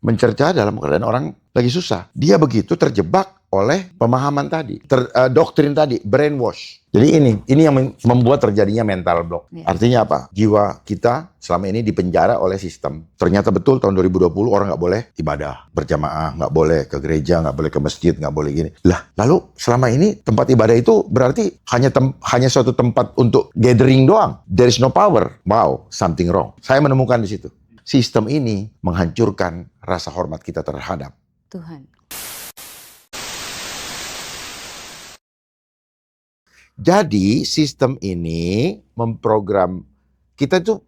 mencerca dalam keadaan orang lagi susah. Dia begitu terjebak oleh pemahaman tadi, doktrin tadi, brainwash. Jadi ini yang membuat terjadinya mental block. Artinya apa? Jiwa kita selama ini dipenjara oleh sistem. Ternyata betul tahun 2020 orang nggak boleh ibadah berjamaah, nggak boleh ke gereja, nggak boleh ke masjid, nggak boleh gini. Lah, lalu selama ini tempat ibadah itu berarti hanya suatu tempat untuk gathering doang. There is no power. Wow, something wrong. Saya menemukan di situ. Sistem ini menghancurkan rasa hormat kita terhadap Tuhan. Jadi sistem ini memprogram kita tuh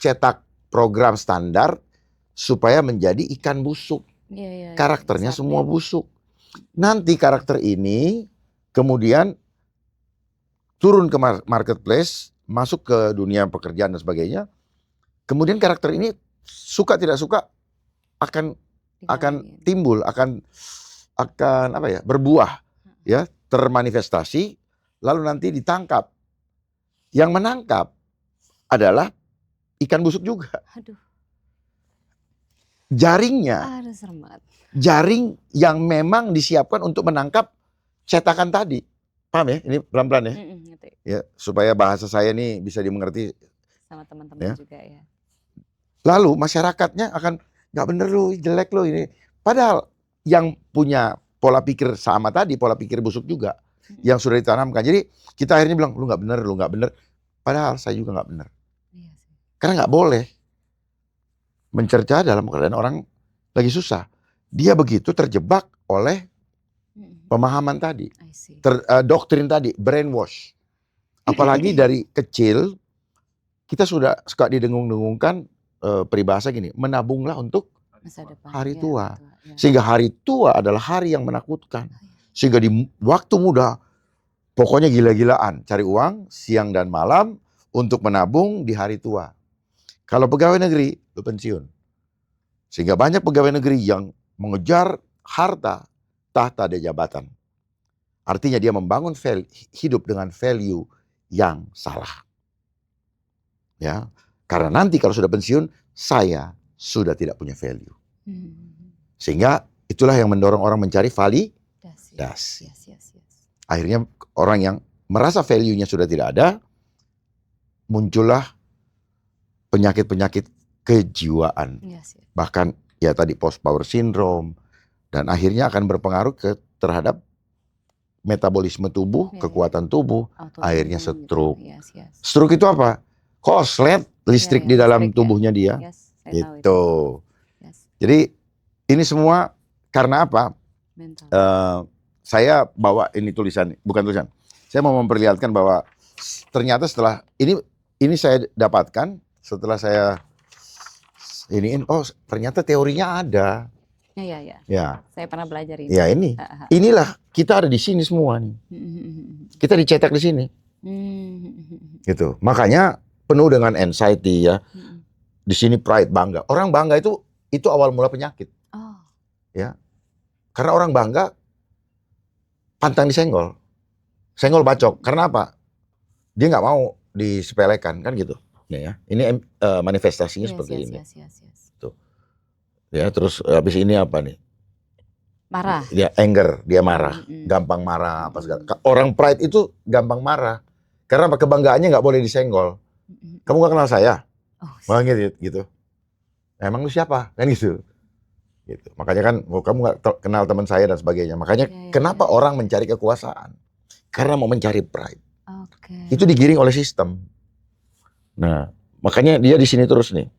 cetak program standar supaya menjadi ikan busuk. Karakternya semua busuk. Nanti karakter ini kemudian turun ke marketplace, masuk ke dunia pekerjaan dan sebagainya. Kemudian karakter ini suka tidak suka akan timbul, akan apa ya, berbuah, ya, termanifestasi, lalu nanti ditangkap. Yang menangkap adalah ikan busuk juga. Aduh. Jaringnya, jaring yang memang disiapkan untuk menangkap cetakan tadi. Paham ya? Ini pelan-pelan ya. Ya, supaya bahasa saya ini bisa dimengerti sama teman-teman juga ya. Lalu masyarakatnya akan nggak bener lu, jelek lu ini. Padahal yang punya pola pikir sama tadi, pola pikir busuk juga, yang sudah ditanamkan. Jadi kita akhirnya bilang lu nggak bener, lu nggak bener. Padahal saya juga nggak bener. Karena nggak boleh mencerca dalam keadaan orang lagi susah. Dia begitu terjebak oleh pemahaman tadi, doktrin tadi, brainwash. Apalagi dari kecil kita sudah suka didengung-dengungkan peribahasa gini, menabunglah untuk masa depan, hari tua. Ya. Sehingga hari tua adalah hari yang menakutkan. Sehingga di waktu muda pokoknya gila-gilaan, cari uang siang dan malam untuk menabung di hari tua. Kalau pegawai negeri, lu pensiun. Sehingga banyak pegawai negeri yang mengejar harta, tahta dan jabatan. Artinya dia membangun hidup dengan value yang salah. Ya, karena nanti kalau sudah pensiun, saya sudah tidak punya value. Sehingga itulah yang mendorong orang mencari validasi. Akhirnya orang yang merasa value-nya sudah tidak ada, muncullah penyakit-penyakit kejiwaan. Bahkan ya tadi post power syndrome, dan akhirnya akan berpengaruh terhadap metabolisme tubuh, kekuatan tubuh, akhirnya stroke. Stroke itu apa? Koslet listrik di dalam tubuhnya dia. Gitu. Jadi ini semua karena apa? Saya bawa ini tulisan, bukan tulisan. Saya mau memperlihatkan bahwa ternyata setelah ini saya dapatkan setelah saya iniin, oh ternyata teorinya ada. Ya. Saya pernah belajar ini. Ya inilah kita ada di sini semua nih. Kita dicetak di sini. Gitu. Makanya penuh dengan anxiety ya. Di sini pride, bangga. Orang bangga itu awal mula penyakit. Ya. Karena orang bangga pantang disenggol. Senggol bacok. Karena apa? Dia nggak mau disepelekan kan gitu. Ya. Ini manifestasinya seperti ini. Tuh. Ya, terus habis ini apa nih? Marah. Dia anger, dia marah. Gampang marah apa segala. Orang pride itu gampang marah. Karena kebanggaannya nggak boleh disenggol. Kamu gak kenal saya? Malah gitu. Emang lu siapa? Kan gitu. Makanya kan kamu gak kenal teman saya dan sebagainya. Makanya kenapa orang mencari kekuasaan? Karena mau mencari pride. Itu digiring oleh sistem. Nah, makanya dia di sini terus nih.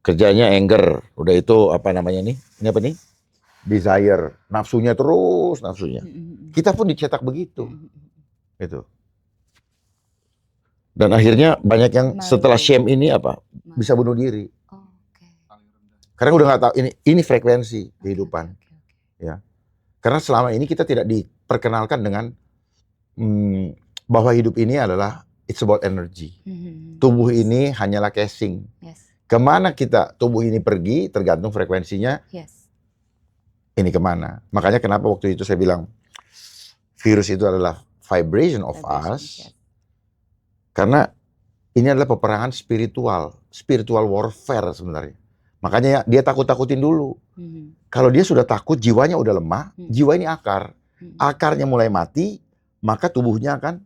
Kerjanya anger. Udah itu apa namanya nih? Ini apa nih? Desire. Nafsunya terus, nafsunya. Kita pun dicetak begitu. Gitu. Dan akhirnya banyak yang setelah shame ini apa? Bisa bunuh diri. Karena udah nggak tahu ini frekuensi kehidupan. Ya. Karena selama ini kita tidak diperkenalkan dengan bahwa hidup ini adalah it's about energy. Tubuh ini hanyalah casing. Kemana tubuh ini pergi tergantung frekuensinya. Ini kemana? Makanya kenapa waktu itu saya bilang virus itu adalah vibration of us. Karena ini adalah peperangan spiritual warfare sebenarnya. Makanya dia takut-takutin dulu. Kalau dia sudah takut, jiwanya udah lemah, jiwa ini akar. Akarnya mulai mati, maka tubuhnya akan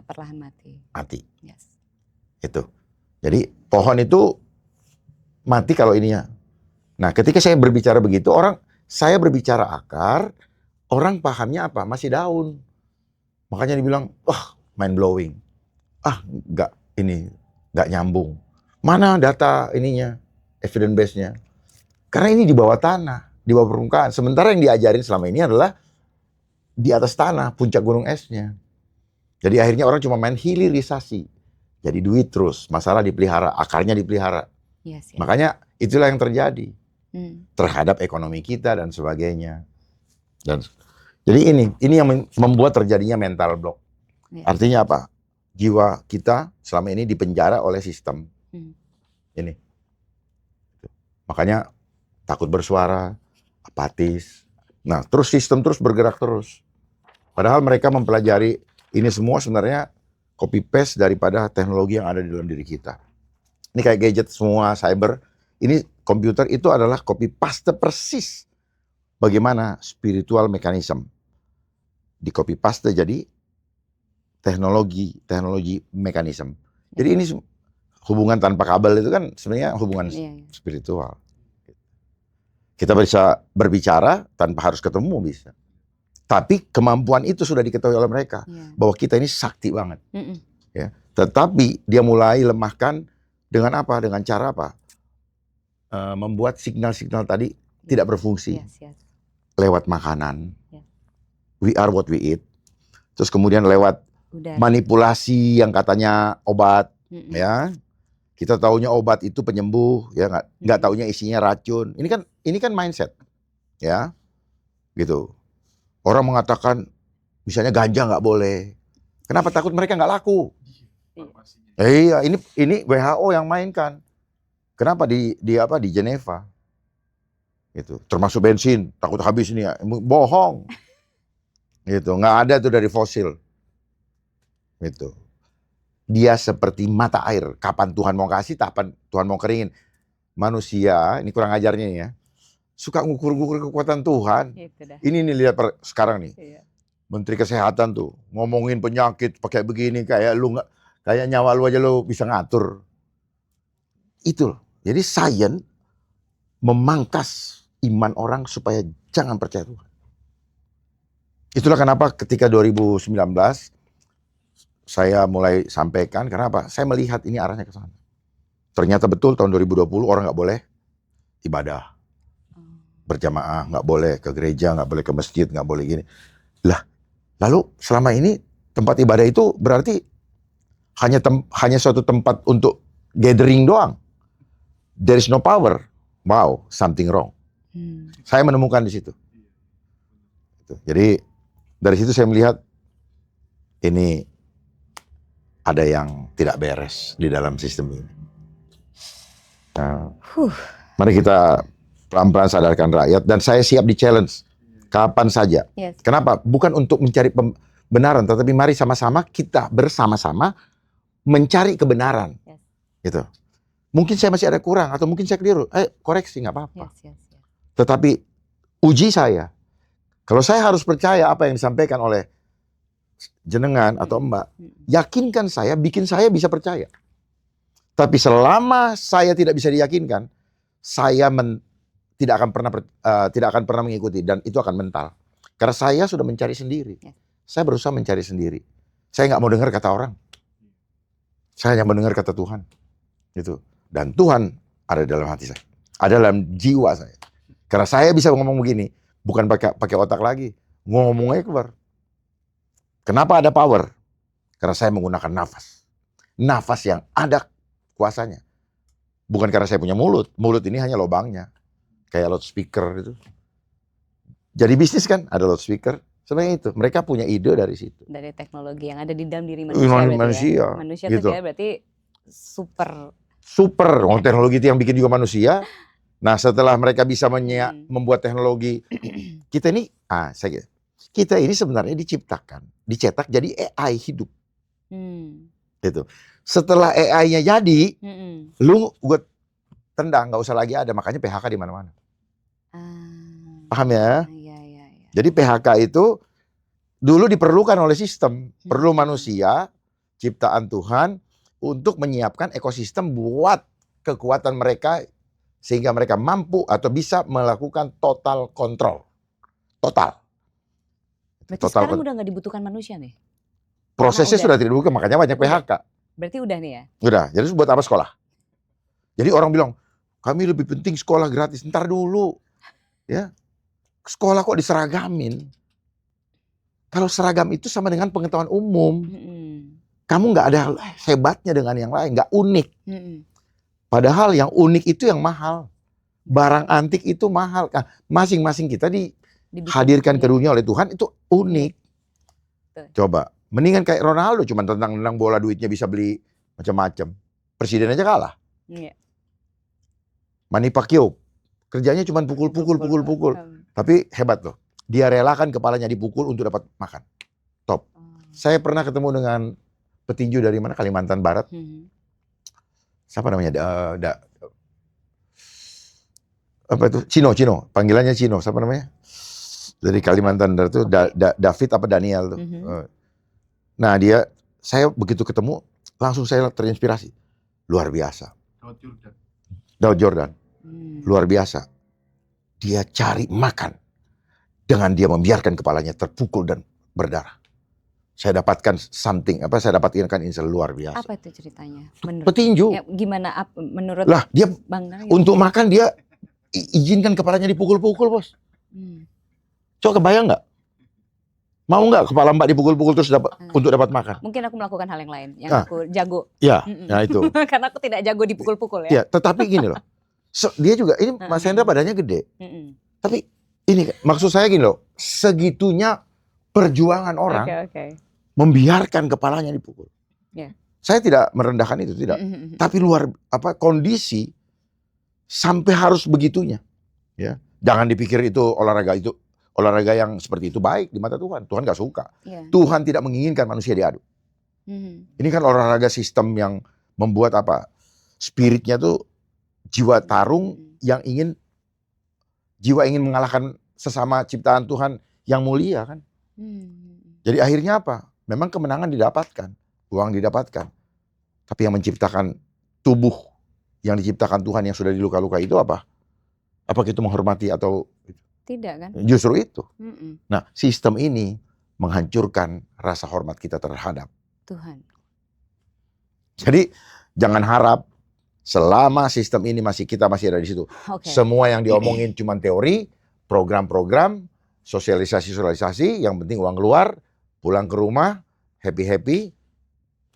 perlahan mati. Mati. Yes. Itu. Jadi pohon itu mati kalau ininya. Nah, ketika saya berbicara begitu, saya berbicara akar, orang pahamnya apa? Masih daun. Makanya dibilang, wah, mind blowing. Nggak nyambung. Mana data ininya, evidence base-nya? Karena ini di bawah tanah, di bawah permukaan. Sementara yang diajarin selama ini adalah di atas tanah, puncak gunung esnya. Jadi akhirnya orang cuma main hilirisasi. Jadi duit terus, masalah dipelihara, akarnya dipelihara. Yes. Makanya itulah yang terjadi terhadap ekonomi kita dan sebagainya. Jadi ini yang membuat terjadinya mental block. Artinya apa? Jiwa kita selama ini dipenjara oleh sistem. Ini. Makanya takut bersuara, apatis. Nah, terus sistem terus bergerak terus. Padahal mereka mempelajari ini semua sebenarnya copy paste daripada teknologi yang ada di dalam diri kita. Ini kayak gadget semua, cyber. Ini komputer itu adalah copy paste persis bagaimana spiritual mechanism. Di copy paste jadi teknologi mechanism. Jadi ini hubungan tanpa kabel itu kan sebenarnya hubungan spiritual. Kita bisa berbicara tanpa harus ketemu bisa. Tapi kemampuan itu sudah diketahui oleh mereka bahwa kita ini sakti banget. Ya. Tetapi dia mulai lemahkan dengan apa? Dengan cara apa? Membuat signal-signal tadi tidak berfungsi. Lewat makanan. We are what we eat. Terus kemudian lewat manipulasi yang katanya obat, ya. Kita taunya obat itu penyembuh, ya nggak taunya isinya racun. Ini kan mindset, ya, gitu. Orang mengatakan, misalnya ganja nggak boleh. Kenapa? Takut mereka nggak laku. Iya, ini WHO yang mainkan. Kenapa di Geneva? Gitu. Termasuk bensin, takut habis ini ya. Bohong. Gitu, nggak ada tuh dari fosil. Gitu. Dia seperti mata air. Kapan Tuhan mau kasih, kapan Tuhan mau keringin. Manusia, ini kurang ajarnya ya, suka ngukur-ngukur kekuatan Tuhan. Ini nih lihat sekarang nih. Menteri Kesehatan tuh ngomongin penyakit pakai begini, kayak nyawa lu aja lu bisa ngatur. Itu loh. Jadi sains memangkas iman orang supaya jangan percaya Tuhan. Itulah kenapa ketika 2019 saya mulai sampaikan, kenapa? Saya melihat ini arahnya ke sana. Ternyata betul tahun 2020 orang nggak boleh ibadah berjamaah, nggak boleh ke gereja, nggak boleh ke masjid, nggak boleh gini. Lah, lalu selama ini tempat ibadah itu berarti hanya suatu tempat untuk gathering doang. There is no power. Wow, something wrong. Saya menemukan di situ. Jadi dari situ saya melihat ini ada yang tidak beres di dalam sistem ini. Nah, mari kita pelan-pelan sadarkan rakyat, dan saya siap di challenge kapan saja. Kenapa? Bukan untuk mencari kebenaran, tetapi mari sama-sama kita bersama-sama mencari kebenaran. Gitu. Mungkin saya masih ada kurang atau mungkin saya keliru. Koreksi, nggak apa-apa. Tetapi uji saya. Kalau saya harus percaya apa yang disampaikan oleh jenengan atau Mbak, yakinkan saya, bikin saya bisa percaya. Tapi selama saya tidak bisa diyakinkan, saya tidak akan pernah mengikuti, dan itu akan mental. Karena saya sudah mencari sendiri. Saya berusaha mencari sendiri. Saya nggak mau dengar kata orang. Saya hanya mendengar kata Tuhan. Gitu. Dan Tuhan ada dalam hati saya, ada dalam jiwa saya. Karena saya bisa ngomong begini, bukan pakai otak lagi, ngomongnya keluar. Kenapa ada power? Karena saya menggunakan nafas. Nafas yang ada kuasanya. Bukan karena saya punya mulut. Mulut ini hanya lubangnya. Kayak loudspeaker itu. Jadi bisnis kan ada loudspeaker. Sebenarnya itu. Mereka punya ide dari situ. Dari teknologi yang ada di dalam diri manusia. Manusia gitu. Itu berarti super. Teknologi itu yang bikin juga manusia. Nah, setelah mereka bisa membuat teknologi, kita ini sebenarnya dicetak jadi AI hidup. Gitu. Setelah AI-nya jadi, lu tendang, nggak usah lagi ada. Makanya PHK di mana-mana. Ah, Paham ya? iya. Jadi PHK itu dulu diperlukan oleh sistem, perlu manusia, ciptaan Tuhan untuk menyiapkan ekosistem buat kekuatan mereka sehingga mereka mampu atau bisa melakukan total kontrol. Total. Berarti Total sekarang kontrol. udah nggak dibutuhkan manusia nih? Prosesnya sudah tidak dibutuhkan, makanya banyak PHK. Berarti udah nih ya? Udah, jadi buat apa sekolah? Jadi orang bilang, kami lebih penting sekolah gratis. Ntar dulu. Ya, sekolah kok diseragamin? Kalau seragam itu sama dengan pengetahuan umum. Kamu nggak ada hebatnya dengan yang lain, nggak unik. Padahal yang unik itu yang mahal. Barang antik itu mahal. Nah, masing-masing kita dihadirkan ke dunia oleh Tuhan itu unik. Coba, mendingan kayak Ronaldo cuma tendang-tendang bola, duitnya bisa beli macam-macam. Presiden aja kalah. Manny Pacquiao, kerjanya cuma pukul. Tapi hebat loh. Dia relakan kepalanya dipukul untuk dapat makan. Top. Saya pernah ketemu dengan petinju dari mana? Kalimantan Barat. Siapa namanya? Apa itu? Cino. Panggilannya Cino. Siapa namanya? Dari Kalimantan Barat itu David apa Daniel tuh. Nah saya begitu ketemu langsung saya terinspirasi. Luar biasa. Daud Jordan. Luar biasa. Dia cari makan. Dengan dia membiarkan kepalanya terpukul dan berdarah. Saya dapatkan saya dapatkan insight luar biasa. Apa itu ceritanya? Petinju. Gimana menurut lah, dia Bang Nang? Untuk makan dia izinkan kepalanya dipukul-pukul, Bos. Coba kebayang nggak? Mau nggak kepala Mbak dipukul-pukul terus untuk dapat makan? Mungkin aku melakukan hal yang lain yang aku jago. Ya, nah itu. Karena aku tidak jago dipukul-pukul ya. Ya, tetapi gini loh. Dia juga ini Mas Hendra badannya gede. Tapi ini maksud saya gini loh, segitunya perjuangan orang membiarkan kepalanya dipukul. Saya tidak merendahkan itu, tidak. Tapi kondisi sampai harus begitunya. Ya, jangan dipikir itu olahraga yang seperti itu baik di mata Tuhan. Tuhan nggak suka. Tuhan tidak menginginkan manusia diadu. Ini kan olahraga sistem yang membuat spiritnya tuh jiwa tarung yang ingin mengalahkan sesama ciptaan Tuhan yang mulia kan. Jadi akhirnya apa? Memang kemenangan didapatkan, uang didapatkan. Tapi yang menciptakan tubuh yang diciptakan Tuhan yang sudah diluka-luka itu apa? Apa kita menghormati atau tidak kan? Justru itu. Nah, sistem ini menghancurkan rasa hormat kita terhadap Tuhan. Jadi jangan harap selama sistem ini kita masih ada di situ. Semua yang diomongin cuma teori, program-program, sosialisasi, yang penting uang keluar, pulang ke rumah, happy,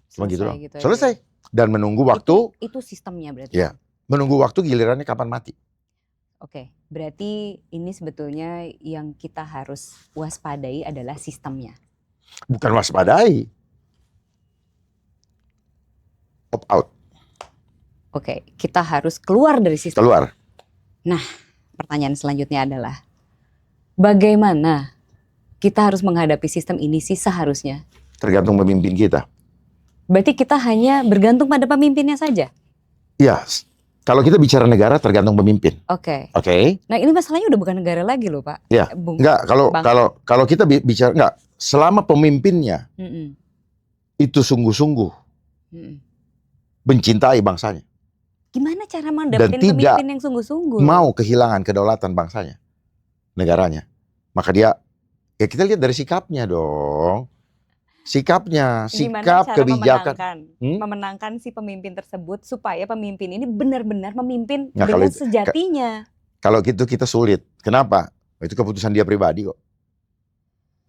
cuma gitu doang. Selesai. Dan menunggu waktu. Itu sistemnya berarti. Ya, menunggu waktu gilirannya kapan mati. Berarti ini sebetulnya yang kita harus waspadai adalah sistemnya. Bukan waspadai. Opt out. Kita harus keluar dari sistem. Keluar. Nah, pertanyaan selanjutnya adalah bagaimana kita harus menghadapi sistem ini sih seharusnya? Tergantung pemimpin kita. Berarti kita hanya bergantung pada pemimpinnya saja? Iya. Kalau kita bicara negara tergantung pemimpin. Oke. Nah, ini masalahnya udah bukan negara lagi loh, Pak. Iya. Enggak, kalau kita bicara selama pemimpinnya itu sungguh-sungguh mencintai bangsanya. Gimana cara mendapatkan pemimpin yang sungguh-sungguh? Mau kehilangan kedaulatan bangsanya, negaranya. Maka kita lihat dari sikapnya dong. Sikap kebijakan. Memenangkan si pemimpin tersebut supaya pemimpin ini benar-benar memimpin dengan sejatinya. Kalau gitu kita sulit. Kenapa? Itu keputusan dia pribadi kok.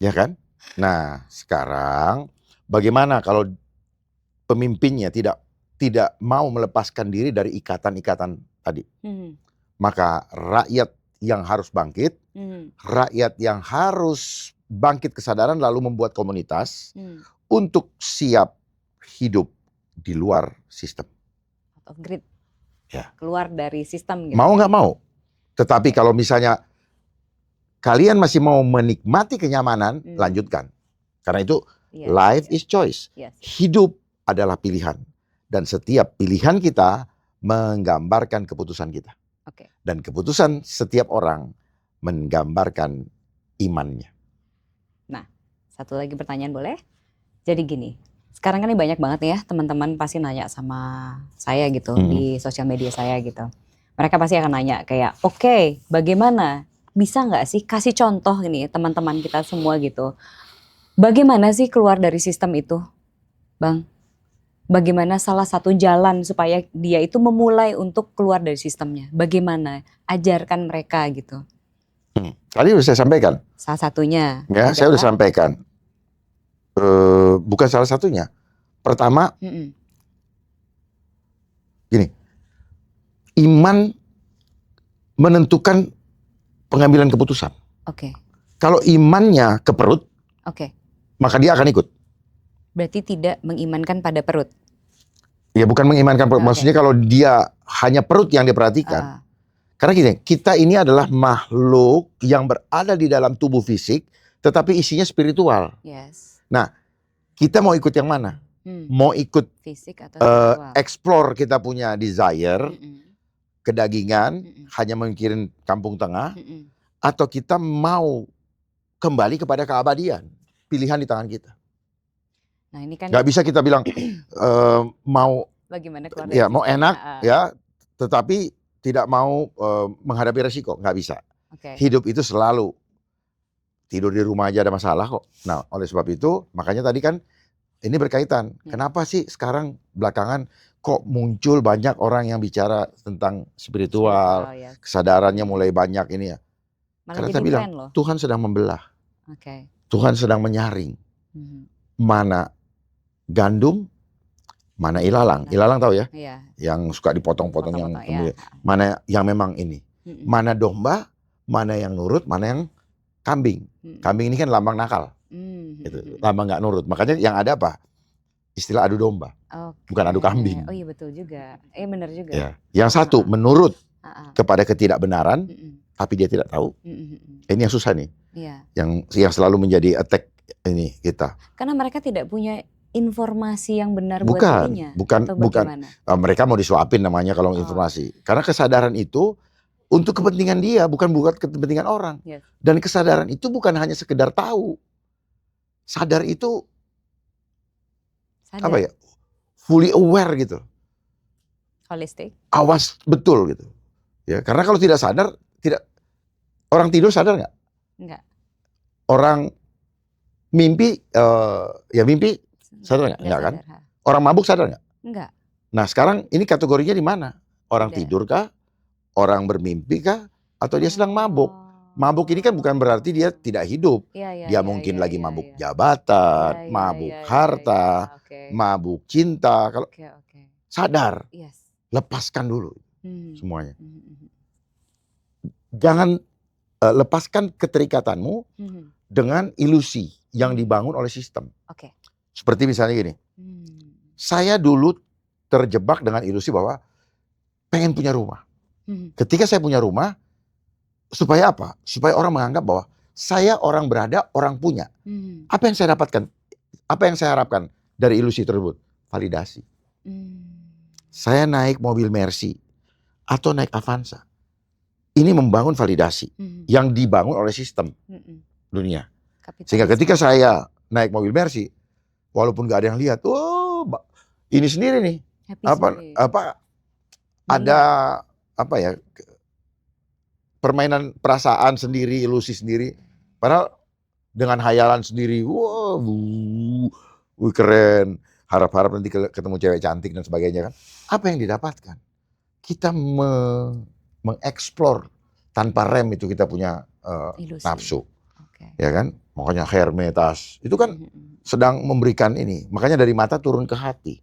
Ya kan? Nah, sekarang bagaimana kalau pemimpinnya tidak mau melepaskan diri dari ikatan-ikatan tadi? Maka rakyat yang harus bangkit, rakyat yang harus bangkit kesadaran lalu membuat komunitas untuk siap hidup di luar sistem. Out of grid. Ya. Keluar dari sistem. Gitu. Mau nggak mau. Tetapi kalau misalnya kalian masih mau menikmati kenyamanan, lanjutkan. Karena itu life is choice. Hidup adalah pilihan. Dan setiap pilihan kita menggambarkan keputusan kita. Oke. Dan keputusan setiap orang menggambarkan imannya. Nah, satu lagi pertanyaan boleh? Jadi gini, sekarang kan ini banyak banget ya teman-teman pasti nanya sama saya gitu di sosial media saya gitu. Mereka pasti akan nanya kayak, oke, bagaimana? Bisa nggak sih kasih contoh ini teman-teman kita semua gitu. Bagaimana sih keluar dari sistem itu, Bang? Bagaimana salah satu jalan supaya dia itu memulai untuk keluar dari sistemnya? Bagaimana? Ajarkan mereka gitu. Tadi sudah saya sampaikan. Salah satunya. Ya, saya sudah sampaikan. Bukan salah satunya. Pertama, gini, iman menentukan pengambilan keputusan. Oke. Kalau imannya ke perut, maka dia akan ikut. Berarti tidak mengimankan pada perut. Ya, bukan mengimankan perut. Maksudnya kalau dia hanya perut yang diperhatikan. Karena gini, kita ini adalah makhluk yang berada di dalam tubuh fisik, tetapi isinya spiritual. Yes. Nah, kita mau ikut yang mana? Mau ikut fisik atau spiritual? Explore kita punya desire, kedagingan, hanya memikirin kampung tengah, atau kita mau kembali kepada keabadian? Pilihan di tangan kita. Nah, ini kan nggak bisa kita bilang mau bagaimana keluar ya mau enak ya, tetapi tidak mau menghadapi resiko, nggak bisa. Hidup itu selalu tidur di rumah aja ada masalah kok. Nah, oleh sebab itu makanya tadi kan ini berkaitan. Kenapa sih sekarang belakangan kok muncul banyak orang yang bicara tentang spiritual, kesadarannya mulai banyak ini ya. Karena kita bilang Tuhan sedang membelah. Tuhan sedang menyaring. Mana gandum, mana ilalang. Ilalang tahu ya? Yang suka dipotong-potong yang mana yang memang ini. Mana domba, mana yang nurut, mana yang kambing. Kambing ini kan lambang nakal. Gitu. Lambang nggak nurut. Makanya yang ada apa? Istilah adu domba. Bukan adu kambing. Oh iya betul juga. Benar juga. Ya. Yang satu menurut kepada ketidakbenaran, tapi dia tidak tahu. Ini yang susah nih. Yang selalu menjadi attack ini kita. Karena mereka tidak punya informasi yang benar buat dirinya. Bukan. Mereka mau disuapin namanya kalau informasi. Karena kesadaran itu untuk kepentingan dia, bukan buat kepentingan orang. Dan kesadaran itu bukan hanya sekedar tahu. Sadar itu apa ya? Fully aware gitu. Holistic. Awas betul gitu. Ya, karena kalau tidak sadar, orang tidur sadar nggak? Enggak. Orang mimpi, ya mimpi sadar nggak? Enggak kan? Orang mabuk sadar nggak? Enggak. Nah sekarang ini kategorinya di mana? Orang tidur kah? Orang bermimpi kah? Atau dia sedang mabuk? Mabuk ini kan bukan berarti dia tidak hidup. Dia mungkin lagi mabuk jabatan, mabuk harta, mabuk cinta. Kalau sadar, lepaskan dulu semuanya. Jangan lepaskan keterikatanmu dengan ilusi yang dibangun oleh sistem. Seperti misalnya gini, saya dulu terjebak dengan ilusi bahwa pengen punya rumah. Ketika saya punya rumah, supaya apa? Supaya orang menganggap bahwa saya orang berada, orang punya. Apa yang saya dapatkan? Apa yang saya harapkan dari ilusi tersebut? Validasi. Saya naik mobil Mercy atau naik Avanza. Ini membangun validasi yang dibangun oleh sistem dunia. Sehingga ketika saya naik mobil Mercy, walaupun gak ada yang lihat, ini sendiri nih, ada apa ya, permainan perasaan sendiri, ilusi sendiri. Padahal dengan hayalan sendiri, keren, harap-harap nanti ketemu cewek cantik dan sebagainya kan. Apa yang didapatkan? Kita mengeksplor tanpa rem itu kita punya nafsu, ya kan? Makanya Hermetas itu kan sedang memberikan ini. Makanya dari mata turun ke hati.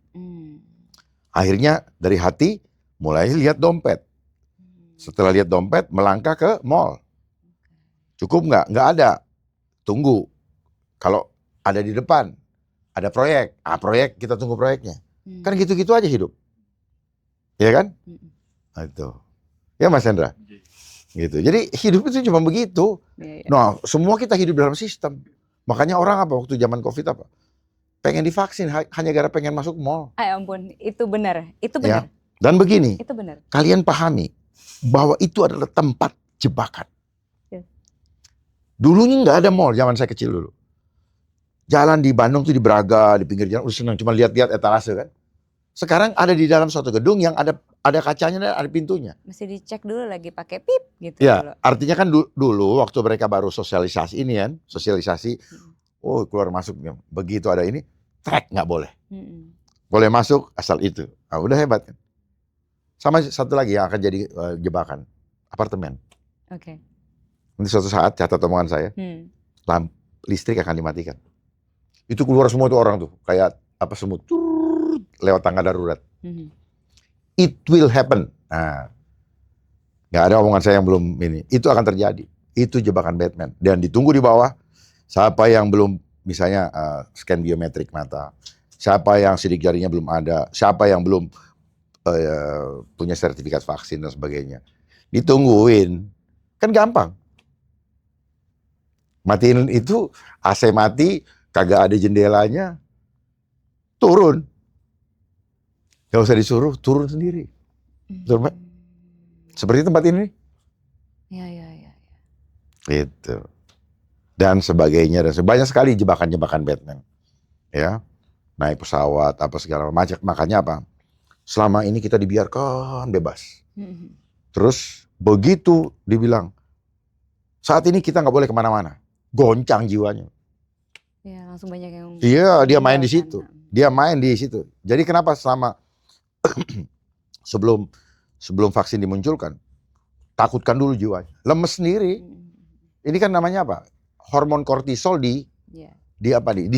Akhirnya dari hati mulai lihat dompet. Setelah lihat dompet melangkah ke mall. Cukup nggak? Nggak ada. Tunggu. Kalau ada di depan, ada proyek. Proyek kita tunggu proyeknya. Kan gitu-gitu aja hidup. Ya kan? Itu. Ya Mas Hendra. Gitu. Jadi hidup itu cuma begitu. Nah, semua kita hidup dalam sistem. Makanya orang apa waktu zaman Covid apa? Pengen divaksin hanya gara pengen masuk mall. Ampun, itu benar. Itu benar. Dan begini, Itu benar. kalian pahami bahwa itu adalah tempat jebakan. Ya. Dulunya nggak ada mall zaman saya kecil dulu. Jalan di Bandung tuh di Braga, di pinggir jalan, udah senang cuma lihat-lihat etalase kan. Sekarang ada di dalam suatu gedung yang ada kacanya dan ada pintunya. Mesti dicek dulu lagi pakai pip gitu Ya, dulu. artinya kan dulu waktu mereka baru sosialisasi ini kan, oh keluar masuk, begitu ada ini, track nggak boleh. Boleh masuk asal itu. Nah, udah hebat kan. Sama satu lagi yang akan jadi jebakan, apartemen. Oke. Nanti suatu saat, catat omongan saya, listrik akan dimatikan. Itu keluar semua tuh orang tuh, kayak apa semut, lewat tangga darurat. It will happen. Nah, nggak ada omongan saya yang belum ini. Itu akan terjadi. Itu jebakan Batman. Dan ditunggu di bawah, siapa yang belum, misalnya scan biometrik mata, siapa yang sidik jarinya belum ada, siapa yang belum punya sertifikat vaksin dan sebagainya. Ditungguin. Kan gampang. Matiin itu, AC mati, kagak ada jendelanya, turun. Gak usah disuruh, turun sendiri. Turun, seperti tempat ini. Ya. Gitu. Dan sebagainya. Dan banyak sekali jebakan-jebakan Batman. Ya, naik pesawat, apa segala macam. Makanya apa? Selama ini kita dibiarkan bebas. Terus begitu dibilang, saat ini kita nggak boleh kemana-mana. Goncang jiwanya. Ya, langsung banyak yang. Iya, dia main di situ. Dia main di situ. Jadi kenapa selama sebelum vaksin dimunculkan, takutkan dulu jiwanya. Lemes sendiri. Ini kan namanya apa? Hormon kortisol di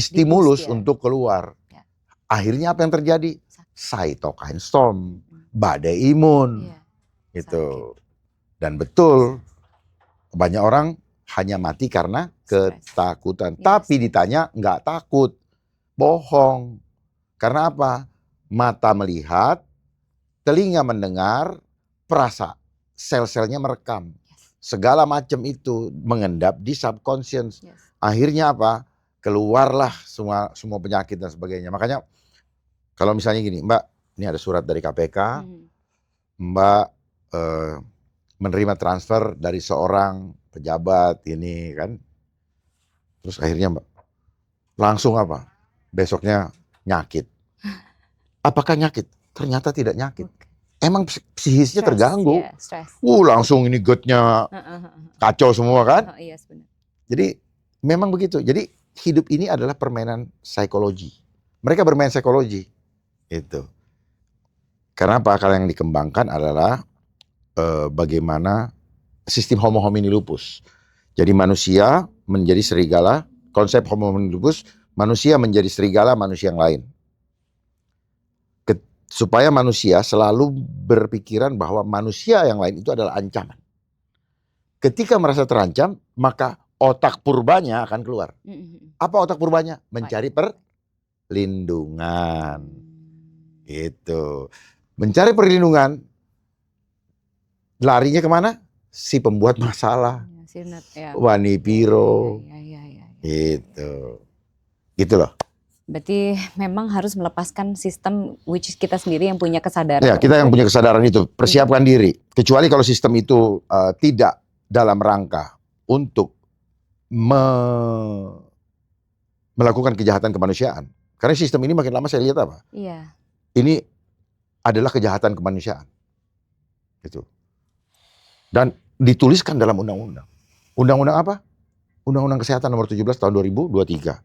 stimulus untuk keluar. Ya. Akhirnya apa yang terjadi? Cytokine storm, badai imun. Gitu. Dan betul, banyak orang hanya mati karena ketakutan. Tapi ditanya nggak takut. Bohong. Karena apa? Mata melihat, telinga mendengar, perasa. Sel-selnya merekam. Segala macam itu mengendap di subconscious. Akhirnya apa? Keluarlah semua penyakit dan sebagainya. Makanya kalau misalnya gini, Mbak, ini ada surat dari KPK. Mbak menerima transfer dari seorang pejabat ini kan. Terus akhirnya Mbak langsung apa? Besoknya nyakit. Apakah nyakit? Ternyata tidak nyakit. Emang psikisnya terganggu. Langsung ini gutnya kacau semua kan. Iya, benar. Jadi memang begitu. Jadi hidup ini adalah permainan psikologi. Mereka bermain psikologi. Itu. Karena apa? Kalau yang dikembangkan adalah bagaimana sistem homo homini lupus. Jadi manusia menjadi serigala, konsep homo homini lupus, manusia menjadi serigala manusia yang lain. Supaya manusia selalu berpikiran bahwa manusia yang lain itu adalah ancaman. Ketika merasa terancam, maka otak purbanya akan keluar. Apa otak purbanya? Mencari perlindungan. Gitu. Mencari perlindungan, larinya kemana? Si pembuat masalah. Wani Piro. Gitu. Gitu loh. Berarti memang harus melepaskan sistem which kita sendiri yang punya kesadaran. Ya, kita yang punya kesadaran itu. Persiapkan diri. Kecuali kalau sistem itu tidak dalam rangka untuk melakukan kejahatan kemanusiaan. Karena sistem ini makin lama saya lihat apa? Iya. Ini adalah kejahatan kemanusiaan. Gitu. Dan dituliskan dalam undang-undang. Undang-undang apa? Undang-undang Kesehatan nomor 17 tahun 2023.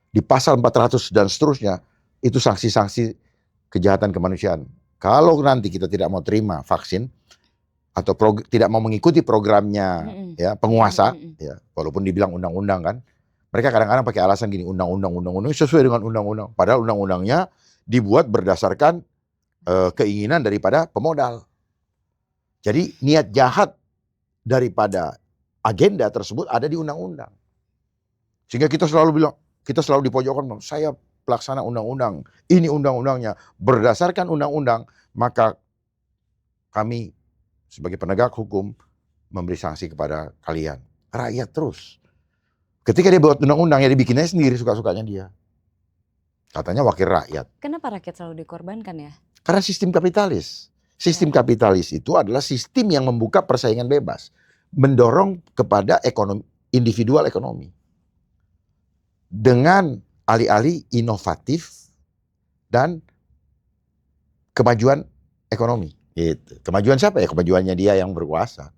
Di pasal 400 dan seterusnya, itu sanksi-sanksi kejahatan kemanusiaan. Kalau nanti kita tidak mau terima vaksin, atau tidak mau mengikuti programnya ya penguasa, ya walaupun dibilang undang-undang kan, mereka kadang-kadang pakai alasan gini, undang-undang sesuai dengan undang-undang. Padahal undang-undangnya dibuat berdasarkan keinginan daripada pemodal. Jadi niat jahat daripada agenda tersebut ada di undang-undang. Sehingga kita selalu bilang, kita selalu dipojokkan, saya pelaksana undang-undang, ini undang-undangnya. Berdasarkan undang-undang, maka kami sebagai penegak hukum memberi sanksi kepada kalian. Rakyat terus. Ketika dia buat undang-undang, ya dibikinnya sendiri suka-sukanya dia. Katanya wakil rakyat. Kenapa rakyat selalu dikorbankan ya? Karena sistem kapitalis. Sistem kapitalis itu adalah sistem yang membuka persaingan bebas, mendorong kepada ekonomi individual ekonomi dengan alih-alih inovatif dan kemajuan ekonomi. Gitu. Kemajuan siapa ya? Kemajuannya dia yang berkuasa.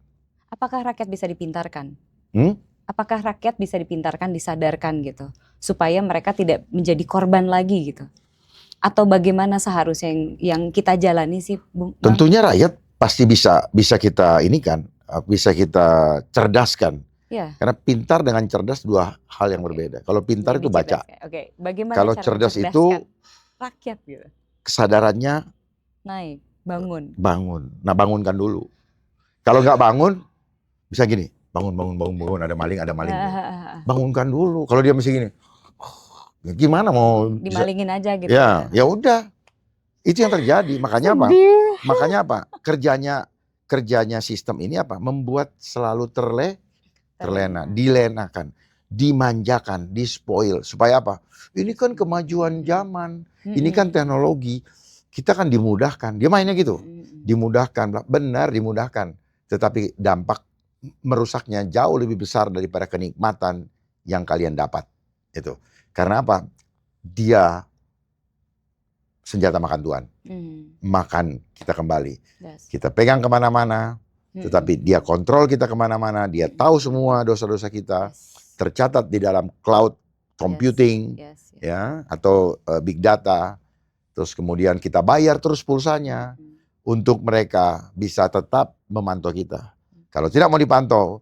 Apakah rakyat bisa dipintarkan? Hmm? Apakah rakyat bisa dipintarkan, disadarkan gitu, supaya mereka tidak menjadi korban lagi gitu? Atau bagaimana seharusnya yang kita jalani sih, Bang? Tentunya rakyat pasti bisa kita ini kan, bisa kita cerdaskan. Ya. Karena pintar dengan cerdas dua hal yang berbeda. Kalau pintar itu baca. Bagaimana kalau cara cerdas itu rakyat gitu? Kesadarannya naik, bangun. Nah, bangunkan dulu. Kalau nggak bangun, bisa gini, bangun, ada maling. Bangunkan dulu. Kalau dia masih gini, gimana mau dimalingin aja gitu. Ya udah. Itu yang terjadi. Makanya apa? Makanya apa? Kerjanya sistem ini apa? Membuat selalu terlena, dilenakan, dimanjakan, dispoil. Supaya apa? Ini kan kemajuan zaman, ini kan teknologi. Kita kan dimudahkan. Dia mainnya gitu. Dimudahkan, benar dimudahkan. Tetapi dampak merusaknya jauh lebih besar daripada kenikmatan yang kalian dapat. Itu. Karena apa? Dia senjata makan Tuhan. Makan kita kembali. Kita pegang kemana-mana. Tetapi dia kontrol kita kemana-mana. Dia tahu semua dosa-dosa kita. Tercatat di dalam cloud computing. Ya, atau big data. Terus kemudian kita bayar terus pulsanya. Untuk mereka bisa tetap memantau kita. Kalau tidak mau dipantau,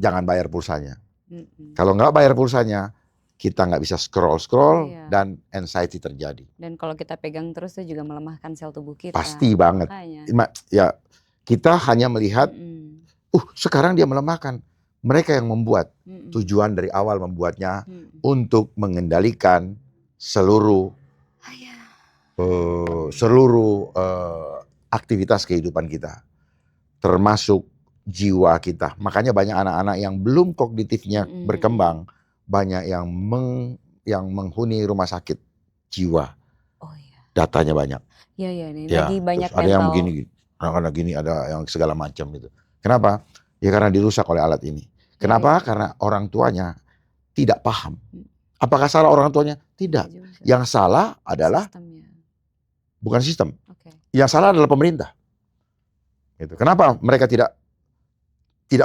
jangan bayar pulsanya. Kalau nggak bayar pulsanya, kita nggak bisa scroll dan anxiety terjadi. Dan kalau kita pegang terus itu juga melemahkan sel tubuh kita. Pasti banget. Ya, kita hanya melihat, sekarang dia melemahkan. Mereka yang membuat, tujuan dari awal membuatnya untuk mengendalikan seluruh aktivitas kehidupan kita, termasuk jiwa kita. Makanya banyak anak-anak yang belum kognitifnya berkembang, banyak yang menghuni rumah sakit jiwa. Datanya banyak. Lagi banyak ada yang begini, anak-anak gini, ada yang segala macam itu. Kenapa? Ya karena dirusak oleh alat ini. Kenapa? Karena orang tuanya tidak paham. Apakah salah orang tuanya? Tidak. Yang salah adalah bukan sistem. Yang salah adalah pemerintah. Gitu. Kenapa mereka tidak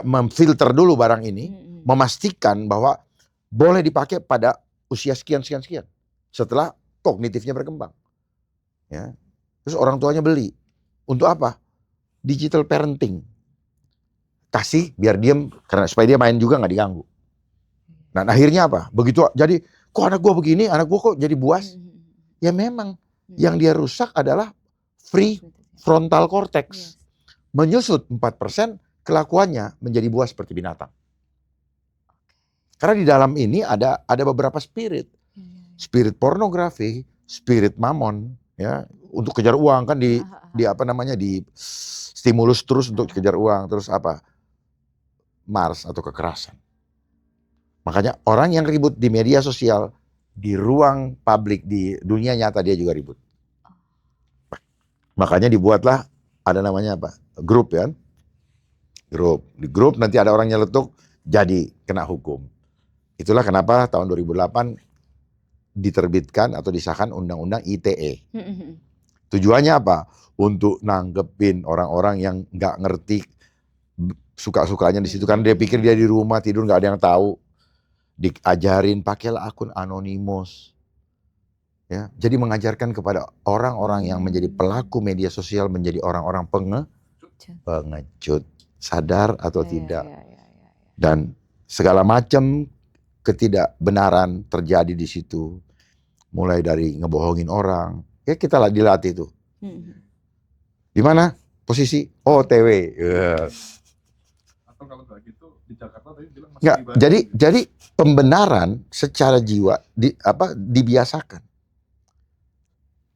memfilter dulu barang ini, memastikan bahwa boleh dipakai pada usia sekian. Setelah kognitifnya berkembang. Ya. Terus orang tuanya beli. Untuk apa? Digital parenting. Kasih biar diem, karena supaya dia main juga nggak diganggu. Nah akhirnya apa? Begitu jadi, kok anak gua begini, anak gua kok jadi buas? Ya memang yang dia rusak adalah free frontal cortex. Menyusut 4%, kelakuannya menjadi buas seperti binatang. Karena di dalam ini ada beberapa spirit. Spirit pornografi, spirit mamon, ya, untuk kejar uang kan di stimulus terus untuk kejar uang, terus apa? Mars atau kekerasan. Makanya orang yang ribut di media sosial, di ruang publik, di dunia nyata dia juga ribut. Makanya dibuatlah ada namanya apa? Grup ya. Di grup nanti ada orang nyeletuk jadi kena hukum. Itulah kenapa tahun 2008 diterbitkan atau disahkan undang-undang ITE. Tujuannya apa? Untuk nanggepin orang-orang yang nggak ngerti suka-sukanya di situ, kan dia pikir dia di rumah tidur nggak ada yang tahu. Diajarin pakailah akun anonimus. Ya, jadi mengajarkan kepada orang-orang yang menjadi pelaku media sosial menjadi orang-orang pengecut, sadar atau tidak. Dan segala macam ketidakbenaran terjadi di situ. Mulai dari ngebohongin orang, ya kita dilatih itu. Di mana posisi OTW? Atau kalau nggak gitu di Jakarta tadi bilang masih nggak, jadi pembenaran secara jiwa dibiasakan.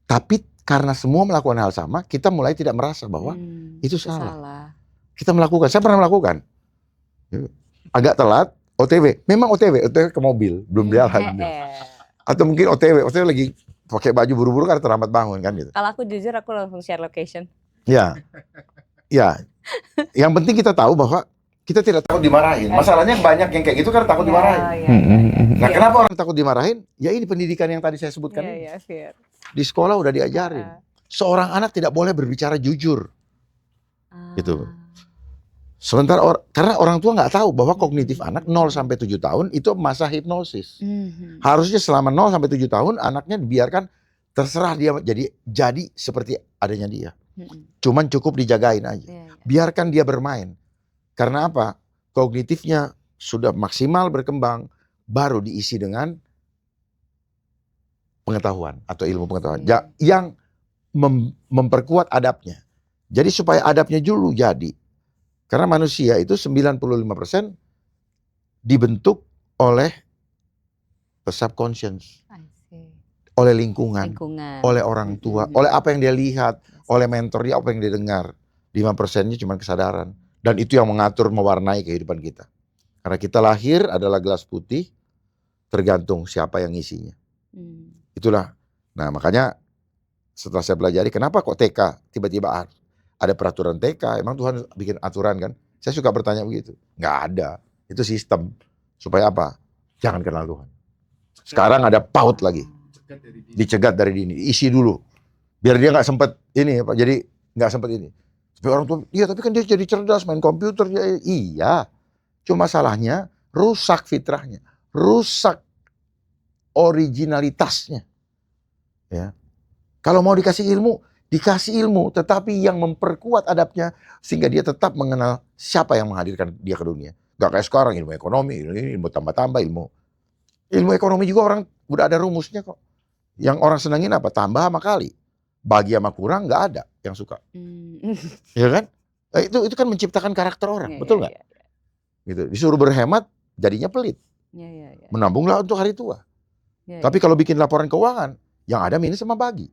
Tapi karena semua melakukan hal sama, kita mulai tidak merasa bahwa itu salah. Kita melakukan, saya pernah melakukan. Agak telat, OTW. Memang OTW ke mobil, belum jalan. Atau mungkin OTW lagi pakai baju buru-buru karena terlambat bangun kan gitu. Kalau aku jujur aku langsung share location. Ya, ya. Yang penting kita tahu bahwa kita tidak takut dimarahin. Masalahnya banyak yang kayak gitu karena takut dimarahin. Nah, kenapa orang takut dimarahin? Ya ini pendidikan yang tadi saya sebutkan. Di sekolah udah diajarin. Seorang anak tidak boleh berbicara jujur. Gitu. Sementara karena orang tua nggak tahu bahwa kognitif anak 0 sampai 7 tahun itu masa hipnosis. Harusnya selama 0 sampai 7 tahun anaknya dibiarkan terserah dia jadi seperti adanya dia. Cuman cukup dijagain aja. Biarkan dia bermain. Karena apa? Kognitifnya sudah maksimal berkembang, baru diisi dengan pengetahuan atau ilmu pengetahuan yang memperkuat adabnya. Jadi supaya adabnya dulu jadi. Karena manusia itu 95% dibentuk oleh subconscious, oleh lingkungan, oleh orang tua, oleh apa yang dia lihat, oleh mentor dia, apa yang dia dengar. 5%-nya cuma kesadaran. Dan itu yang mengatur, mewarnai kehidupan kita. Karena kita lahir adalah gelas putih, tergantung siapa yang ngisinya. Itulah. Nah makanya setelah saya pelajari, kenapa kok TK tiba-tiba ada peraturan TK? Emang Tuhan bikin aturan kan? Saya suka bertanya begitu. Nggak ada. Itu sistem. Supaya apa? Jangan kenal Tuhan. Sekarang ada PAUD lagi. Dicegat dari dini. Isi dulu. Biar dia nggak sempat ini, Pak. Jadi nggak sempat ini. Tapi orang tua, iya tapi kan dia jadi cerdas, main komputer. Iya. Cuma salahnya rusak fitrahnya. Rusak originalitasnya. Ya. Kalau mau dikasih ilmu, dikasih ilmu. Tetapi yang memperkuat adabnya, sehingga dia tetap mengenal siapa yang menghadirkan dia ke dunia. Gak kayak sekarang ilmu ekonomi, ilmu tambah-tambah ilmu. Ilmu ekonomi juga orang udah ada rumusnya kok. Yang orang senangin apa? Tambah sama kali. Bagi sama kurang nggak ada yang suka. Ya kan? Itu kan menciptakan karakter orang, betul nggak? Gitu. Disuruh berhemat, jadinya pelit. Menabunglah untuk hari tua. Tapi kalau bikin laporan keuangan, yang ada minus sama bagi.